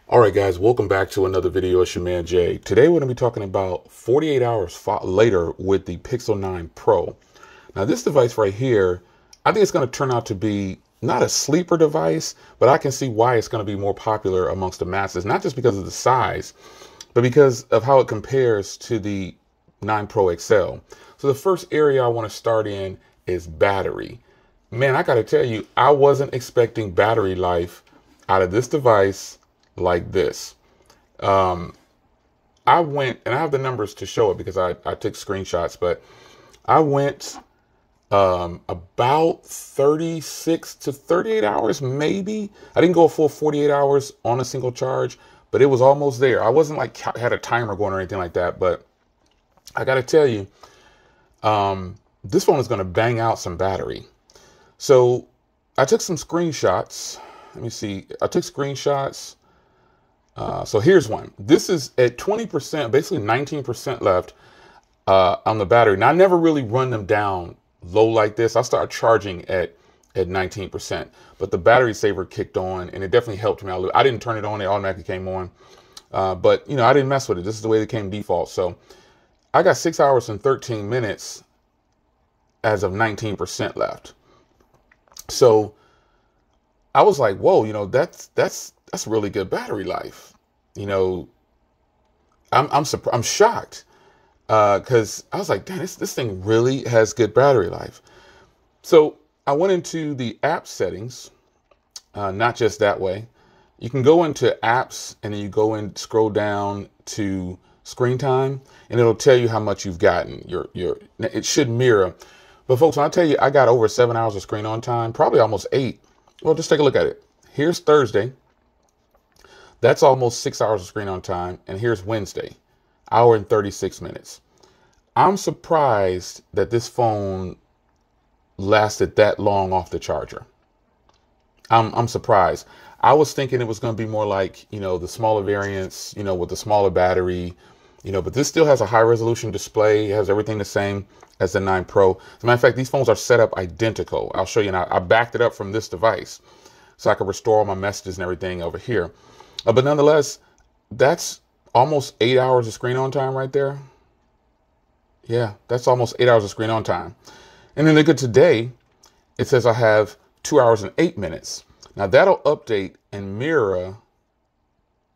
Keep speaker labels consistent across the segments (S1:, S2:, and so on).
S1: All right, guys, welcome back to another video. It's your man Jay. Today we're going to be talking about 48 hours later with the Pixel 9 Pro. Now, this device right here, I think it's going to turn out to be not a sleeper device, but I can see why it's going to be more popular amongst the masses, not just because of the size, but because of how it compares to the 9 Pro XL. So the first area I want to start in is battery. Man, I got to tell you, I wasn't expecting battery life out of this device like this. I went, and I have the numbers to show it because I took screenshots, but I went about 36 to 38 hours, maybe. I didn't go a full 48 hours on a single charge, but it was almost there. I wasn't like had a timer going or anything like that, but I got to tell you, this phone is going to bang out some battery. So I took some screenshots. Let me see. I took screenshots. So here's one. This is at 20%, basically 19% left on the battery. Now, I never really run them down low like this. I started charging at 19%, but the battery saver kicked on and it definitely helped me out. I didn't turn it on. It automatically came on. But, you know, I didn't mess with it. This is the way it came default. So I got 6 hours and 13 minutes as of 19% left. So I was like, whoa, you know, that's really good battery life. You know, I'm shocked because I was like, damn, this thing really has good battery life. So I went into the app settings, not just that way. You can go into apps and then you go and scroll down to screen time and it'll tell you how much you've gotten. It should mirror. But folks, when I tell you I got over 7 hours of screen on time, probably almost 8. Well, just take a look at it. Here's Thursday. That's almost 6 hours of screen on time. And here's Wednesday, hour and 36 minutes. I'm surprised that this phone lasted that long off the charger. I'm surprised. I was thinking it was going to be more like, you know, the smaller variants, you know, with the smaller battery, you know, but this still has a high resolution display. It has everything the same as the 9 Pro. As a matter of fact, these phones are set up identical. I'll show you now. I backed it up from this device so I could restore all my messages and everything over here. But nonetheless, that's almost 8 hours of screen on time right there. Yeah, that's almost 8 hours of screen on time. And then look at today, it says I have 2 hours and 8 minutes. Now that'll update and mirror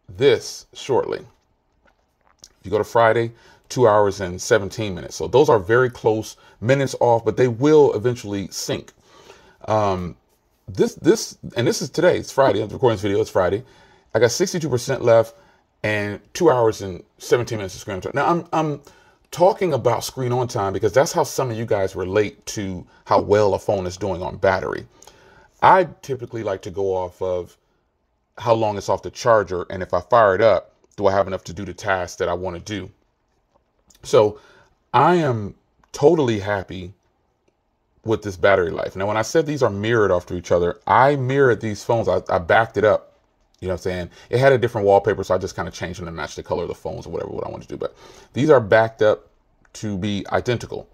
S1: this shortly. If you go to Friday, 2 hours and 17 minutes. So those are very close minutes off, but they will eventually sync. This is today. It's Friday. I'm recording this video. It's Friday. I got 62% left and 2 hours and 17 minutes of screen on time. Now I'm talking about screen on time because that's how some of you guys relate to how well a phone is doing on battery. I typically like to go off of how long it's off the charger. And if I fire it up, do I have enough to do the task that I want to do? So I am totally happy with this battery life. Now, when I said these are mirrored off to each other, I mirrored these phones. I backed it up. You know what I'm saying? It had a different wallpaper, so I just kind of changed them to match the color of the phones or whatever what I want to do. But these are backed up to be identical.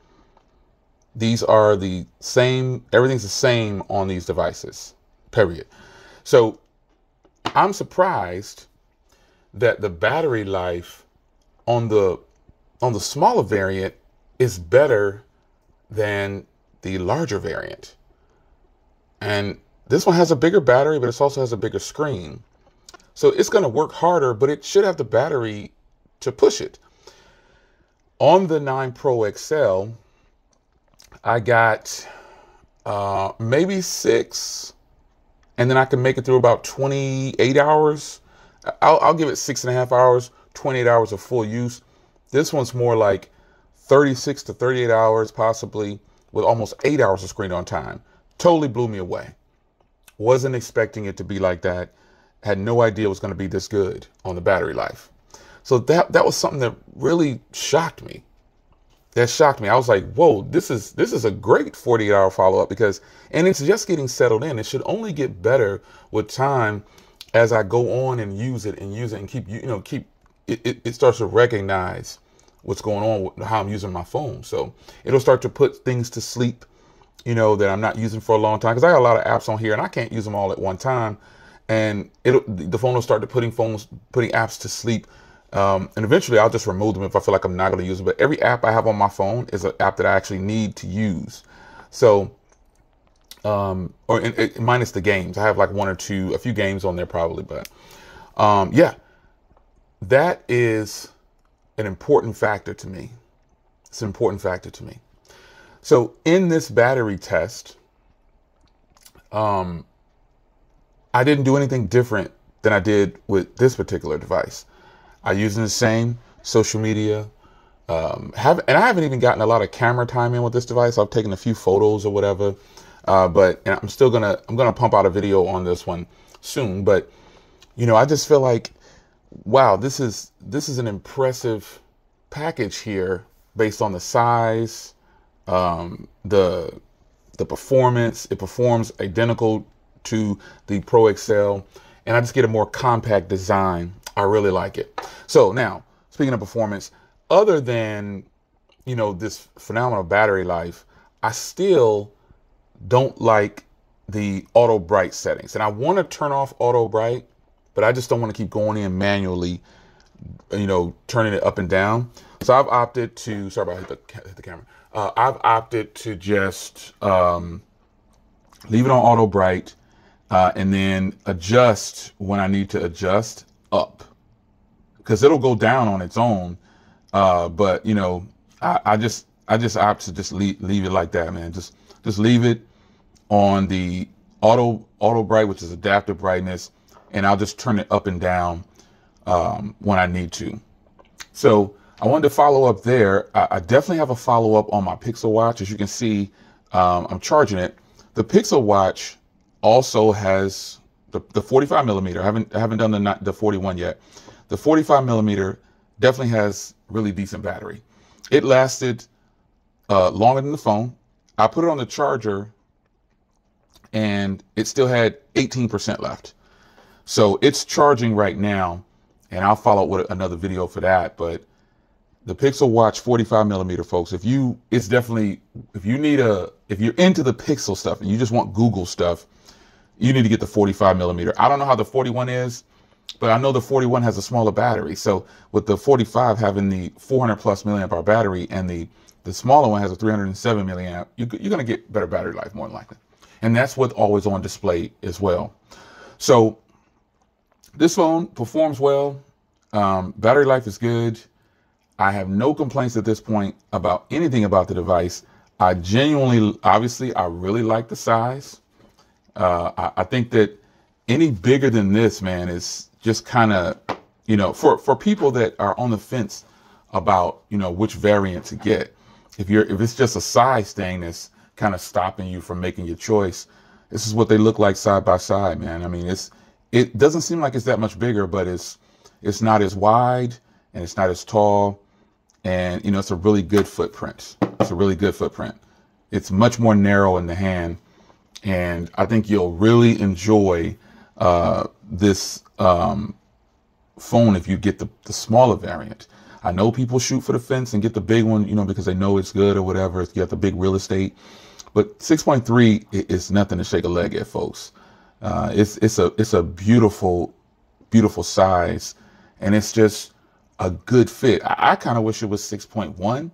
S1: These are the same. Everything's the same on these devices, period. So I'm surprised that the battery life on the smaller variant is better than the larger variant. And this one has a bigger battery, but it also has a bigger screen. So it's going to work harder, but it should have the battery to push it. On the 9 Pro XL, I got maybe 6, and then I can make it through about 28 hours. I'll give it 6.5 hours, 28 hours of full use. This one's more like 36 to 38 hours, possibly, with almost 8 hours of screen on time. Totally blew me away. Wasn't expecting it to be like that. Had no idea it was going to be this good on the battery life. So that was something that really shocked me. That shocked me. I was like, whoa, this is a great 48-hour follow-up and it's just getting settled in. It should only get better with time as I go on and use it and keep it starts to recognize what's going on with how I'm using my phone. So it'll start to put things to sleep, you know, that I'm not using for a long time. Because I got a lot of apps on here and I can't use them all at one time. and the phone will start to putting apps to sleep. And eventually I'll just remove them if I feel like I'm not going to use them. But every app I have on my phone is an app that I actually need to use. So, minus the games, I have like a few games on there probably. But yeah, that is an important factor to me. It's an important factor to me. So in this battery test, I didn't do anything different than I did with this particular device. I used the same social media, and I haven't even gotten a lot of camera time in with this device. I've taken a few photos or whatever, but I'm gonna pump out a video on this one soon. But I just feel like, wow, this is an impressive package here based on the size, the performance. It performs identical to the Pro XL, and I just get a more compact design. I really like it. So now, speaking of performance, other than, this phenomenal battery life, I still don't like the auto bright settings. And I want to turn off auto bright, but I just don't want to keep going in manually, turning it up and down. So I've opted to, sorry about hit the camera. I've opted to just leave it on auto bright, and then adjust when I need to adjust up, because it'll go down on its own. But I just opt to just leave it like that, man. Just leave it on the auto bright, which is adaptive brightness, and I'll just turn it up and down when I need to. So I wanted to follow up there. I definitely have a follow up on my Pixel Watch. As you can see, I'm charging it. The Pixel Watch also has the 45 millimeter. I haven't done the 41 yet. The 45 millimeter definitely has really decent battery. It lasted longer than the phone. I put it on the charger and it still had 18% left. So it's charging right now, and I'll follow up with another video for that. But the Pixel Watch 45 millimeter, folks, if you're into the Pixel stuff and you just want Google stuff, you need to get the 45 millimeter. I don't know how the 41 is, but I know the 41 has a smaller battery. So with the 45 having the 400 plus milliamp hour battery, and the smaller one has a 307 milliamp, you're going to get better battery life more than likely. And that's with always on display as well. So this phone performs well. Battery life is good. I have no complaints at this point about anything about the device. I really like the size. I think that any bigger than this, man, is just kind of, for people that are on the fence about, which variant to get. If it's just a size thing that's kind of stopping you from making your choice, this is what they look like side by side, man. I mean, it doesn't seem like it's that much bigger, but it's not as wide and it's not as tall. And, it's a really good footprint. It's much more narrow in the hand. And I think you'll really enjoy this phone if you get the smaller variant. I know people shoot for the fence and get the big one, because they know it's good or whatever. You got the big real estate. But 6.3 is nothing to shake a leg at, folks. It's a beautiful, beautiful size, and it's just a good fit. I kind of wish it was 6.1,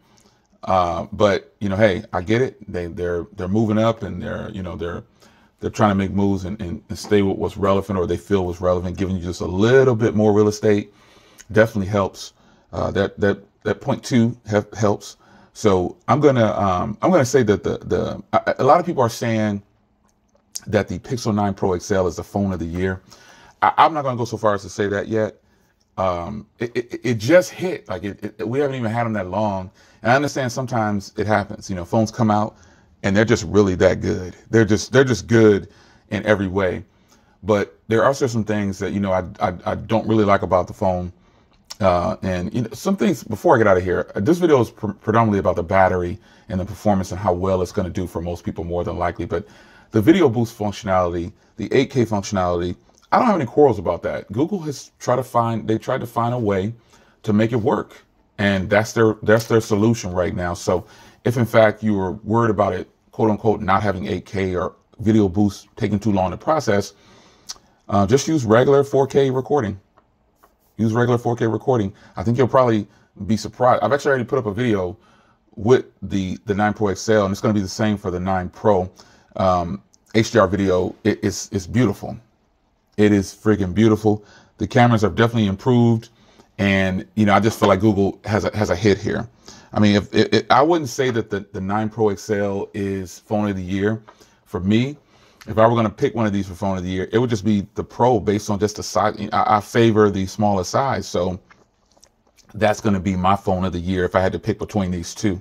S1: but hey, I get it. They're moving up, and they're trying to make moves and stay with what's relevant, or they feel what's relevant. Giving you just a little bit more real estate definitely helps. That 0.2 helps. So I'm gonna say that a lot of people are saying that the Pixel 9 Pro XL is the phone of the year. I'm not gonna go so far as to say that yet. It just hit, like we haven't even had them that long. And I understand sometimes it happens, phones come out and they're just really that good. They're just good in every way. But there are some things that, I don't really like about the phone. And some things, before I get out of here, this video is predominantly about the battery and the performance and how well it's going to do for most people, more than likely. But the video boost functionality, the 8K functionality, I don't have any quarrels about that. Google has tried to find a way to make it work, and that's their solution right now. So if in fact you were worried about it, quote unquote, not having 8K or video boost taking too long to process, Just use regular 4K recording. Use regular 4K recording. I think you'll probably be surprised. I've actually already put up a video with the 9 Pro XL, and it's going to be the same for the 9 Pro. HDR video, it's beautiful. It is freaking beautiful. The cameras are definitely improved, and you know, I just feel like Google has a hit here. I mean, if I wouldn't say that the 9 Pro XL is phone of the year for me. If I were going to pick one of these for phone of the year, it would just be the Pro based on just the size. I favor the smaller size, so that's going to be my phone of the year if I had to pick between these two.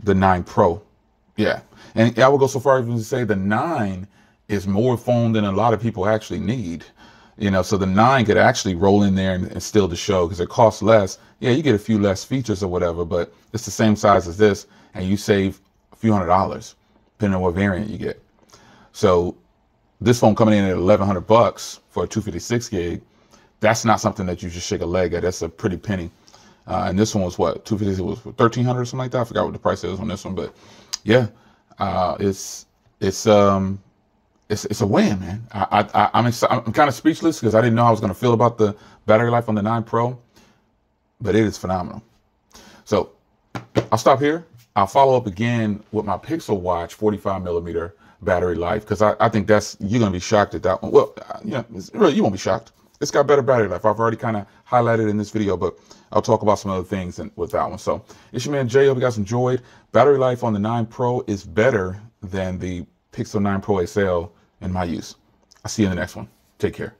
S1: The 9 Pro. Yeah. And I would go so far as to say the 9 is more phone than a lot of people actually need. You know, so the 9 could actually roll in there and steal the show because it costs less. Yeah, you get a few less features or whatever, but it's the same size as this, and you save a few $100s, depending on what variant you get. So this phone coming in at $1,100 for a 256 gig, that's not something that you just shake a leg at. That's a pretty penny. And this one was what, 256 was $1,300 or something like that. I forgot what the price is on this one, but yeah, it's a win, man. I'm kind of speechless because I didn't know how I was going to feel about the battery life on the 9 Pro, but it is phenomenal. So I'll stop here. I'll follow up again with my Pixel Watch 45mm battery life because I think you're going to be shocked at that one. Well, yeah, really, you won't be shocked. It's got better battery life. I've already kind of highlighted in this video, but I'll talk about some other things with that one. So it's your man Jay. Hope you guys enjoyed. Battery life on the 9 Pro is better than the Pixel 9 Pro XL in my use. I'll see you in the next one. Take care.